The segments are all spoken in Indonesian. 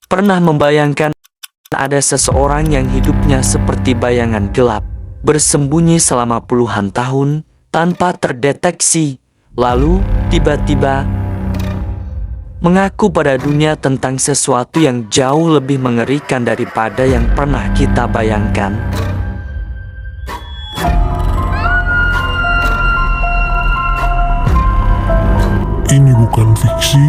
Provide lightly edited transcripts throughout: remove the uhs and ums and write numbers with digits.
Pernah membayangkan ada seseorang yang hidupnya seperti bayangan gelap, bersembunyi selama puluhan tahun tanpa terdeteksi, lalu tiba-tiba mengaku pada dunia tentang sesuatu yang jauh lebih mengerikan daripada yang pernah kita bayangkan. Ini bukan fiksi,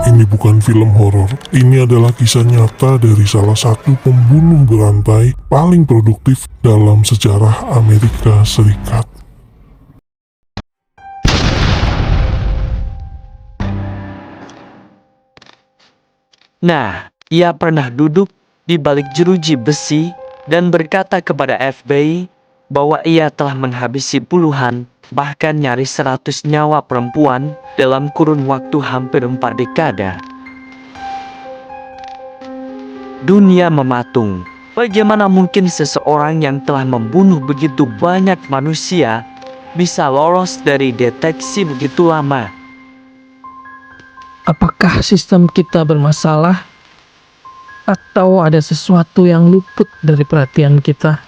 ini bukan film horor. Ini adalah kisah nyata dari salah satu pembunuh berantai paling produktif dalam sejarah Amerika Serikat. Nah, ia pernah duduk di balik jeruji besi dan berkata kepada FBI bahwa ia telah menghabisi puluhan, bahkan nyaris 100 nyawa perempuan dalam kurun waktu hampir 4 dekade. Dunia mematung. Bagaimana mungkin seseorang yang telah membunuh begitu banyak manusia bisa lolos dari deteksi begitu lama? Apakah sistem kita bermasalah? Atau ada sesuatu yang luput dari perhatian kita?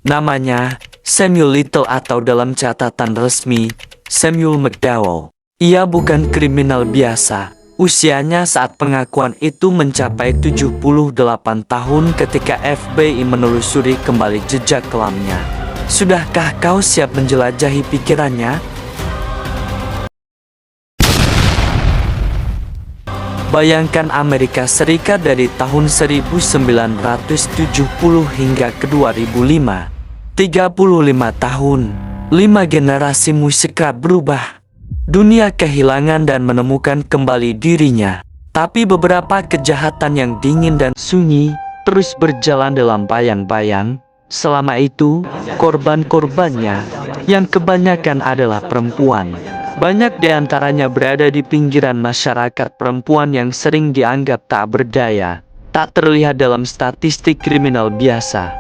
Namanya Samuel Little atau dalam catatan resmi, Samuel McDowell. Ia bukan kriminal biasa. Usianya saat pengakuan itu mencapai 78 tahun ketika FBI menelusuri kembali jejak kelamnya. Sudahkah kau siap menjelajahi pikirannya? Bayangkan Amerika Serikat dari tahun 1970 hingga ke 2005. 35 tahun, 5 generasi musik rap berubah. Dunia kehilangan dan menemukan kembali dirinya. Tapi beberapa kejahatan yang dingin dan sunyi terus berjalan dalam bayang-bayang. Selama itu, korban-korbannya yang kebanyakan adalah perempuan. Banyak di antaranya berada di pinggiran masyarakat, perempuan yang sering dianggap tak berdaya, tak terlihat dalam statistik kriminal biasa.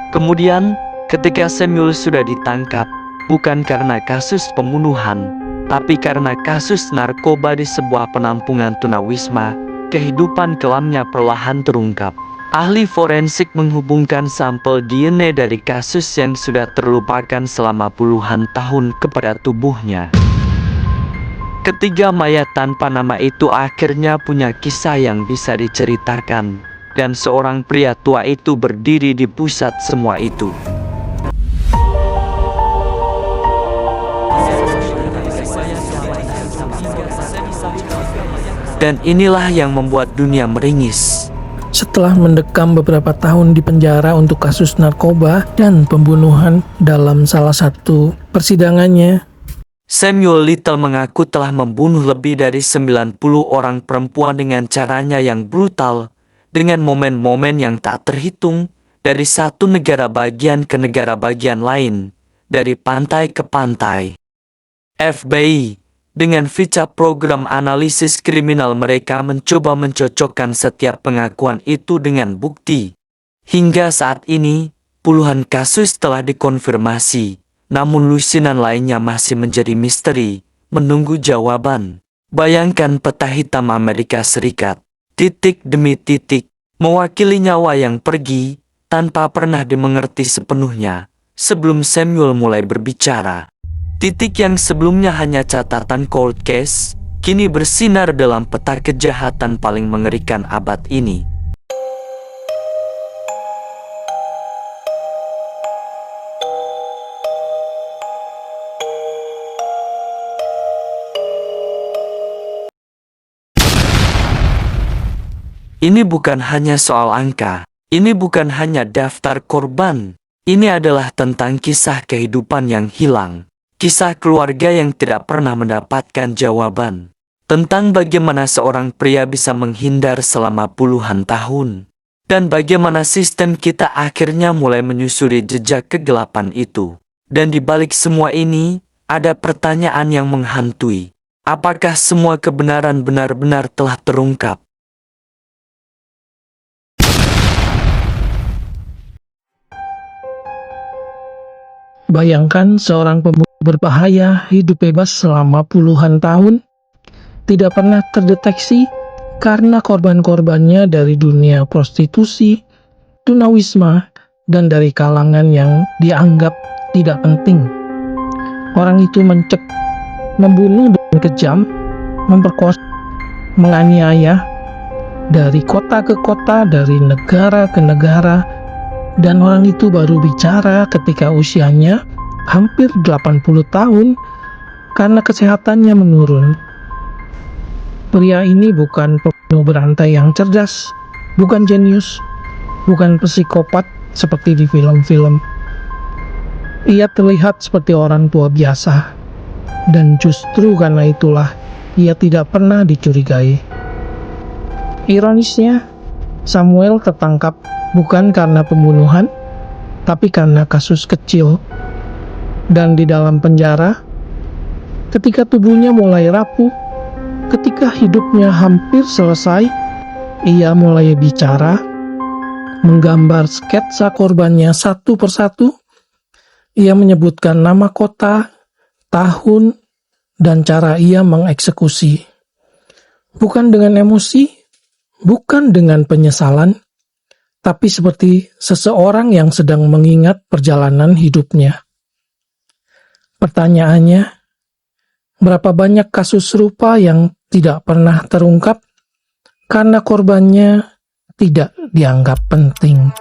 Kemudian, ketika Samuel sudah ditangkap, bukan karena kasus pembunuhan, tapi karena kasus narkoba di sebuah penampungan tunawisma, kehidupan kelamnya perlahan terungkap. Ahli forensik menghubungkan sampel DNA dari kasus yang sudah terlupakan selama puluhan tahun kepada tubuhnya. Ketiga mayat tanpa nama itu akhirnya punya kisah yang bisa diceritakan, dan seorang pria tua itu berdiri di pusat semua itu. Dan inilah yang membuat dunia meringis. Setelah mendekam beberapa tahun di penjara untuk kasus narkoba dan pembunuhan dalam salah satu persidangannya, Samuel Little mengaku telah membunuh lebih dari 90 orang perempuan dengan caranya yang brutal, dengan momen-momen yang tak terhitung, dari satu negara bagian ke negara bagian lain, dari pantai ke pantai. FBI, dengan feature program analisis kriminal mereka mencoba mencocokkan setiap pengakuan itu dengan bukti. Hingga saat ini, puluhan kasus telah dikonfirmasi, namun lusinan lainnya masih menjadi misteri, menunggu jawaban. Bayangkan peta hitam Amerika Serikat, titik demi titik, mewakili nyawa yang pergi, tanpa pernah dimengerti sepenuhnya, sebelum Samuel mulai berbicara. Titik yang sebelumnya hanya catatan cold case, kini bersinar dalam peta kejahatan paling mengerikan abad ini. Ini bukan hanya soal angka, ini bukan hanya daftar korban, ini adalah tentang kisah kehidupan yang hilang. Kisah keluarga yang tidak pernah mendapatkan jawaban. Tentang bagaimana seorang pria bisa menghindar selama puluhan tahun. Dan bagaimana sistem kita akhirnya mulai menyusuri jejak kegelapan itu. Dan di balik semua ini, ada pertanyaan yang menghantui. Apakah semua kebenaran benar-benar telah terungkap? Bayangkan seorang pembunuh berbahaya hidup bebas selama puluhan tahun, tidak pernah terdeteksi karena korban-korbannya dari dunia prostitusi, tunawisma, dan dari kalangan yang dianggap tidak penting. Orang itu membunuh dengan kejam, memperkosa, menganiaya, dari kota ke kota, dari negara ke negara, dan orang itu baru bicara ketika usianya hampir 80 tahun karena kesehatannya menurun. Pria ini bukan pembunuh berantai yang cerdas, bukan jenius, bukan psikopat seperti di film-film. Ia terlihat seperti orang tua biasa, dan justru karena itulah ia tidak pernah dicurigai. Ironisnya, Samuel tertangkap bukan karena pembunuhan, tapi karena kasus kecil. Dan di dalam penjara, ketika tubuhnya mulai rapuh, ketika hidupnya hampir selesai, ia mulai bicara, menggambar sketsa korbannya satu persatu. Ia menyebutkan nama kota, tahun, dan cara ia mengeksekusi. Bukan dengan emosi, bukan dengan penyesalan, tapi seperti seseorang yang sedang mengingat perjalanan hidupnya. Pertanyaannya, berapa banyak kasus serupa yang tidak pernah terungkap karena korbannya tidak dianggap penting?